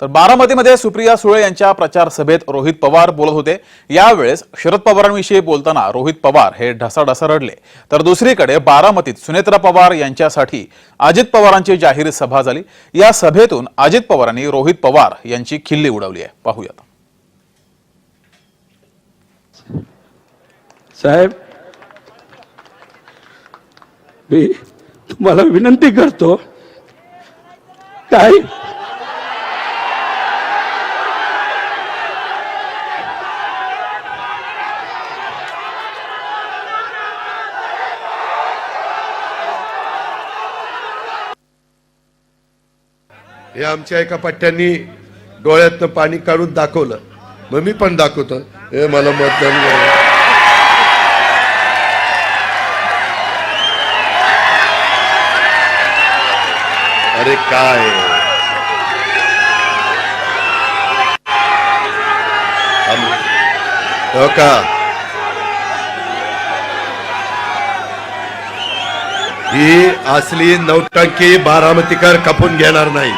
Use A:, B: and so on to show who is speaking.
A: तर बारामतीमध्ये सुप्रिया सुळे यांच्या प्रचार सभेत रोहित पवार बोलत होते। यावेळेस शरद पवारांविषयी बोलताना रोहित पवार हे ढसाढसा रडले। तर दुसरीकडे बारामतीत सुनेत्रा पवार यांच्यासाठी अजित पवारांची जाहीर सभा झाली। या सभेतून अजित पवारांनी रोहित पवार यांची खिल्ली उडवली आहे। पाहूयात।
B: साहेब, मी तुम्हाला विनंती करतो, काय
C: हे आमच्या एका पट्ट्यांनी डोळ्यातनं पाणी काढून दाखवलं, मग मी पण दाखवतो, हे मला मतदान करा। अरे काय हो का, ही असली नौटंकी बारामतीकर खपून घेणार नाही।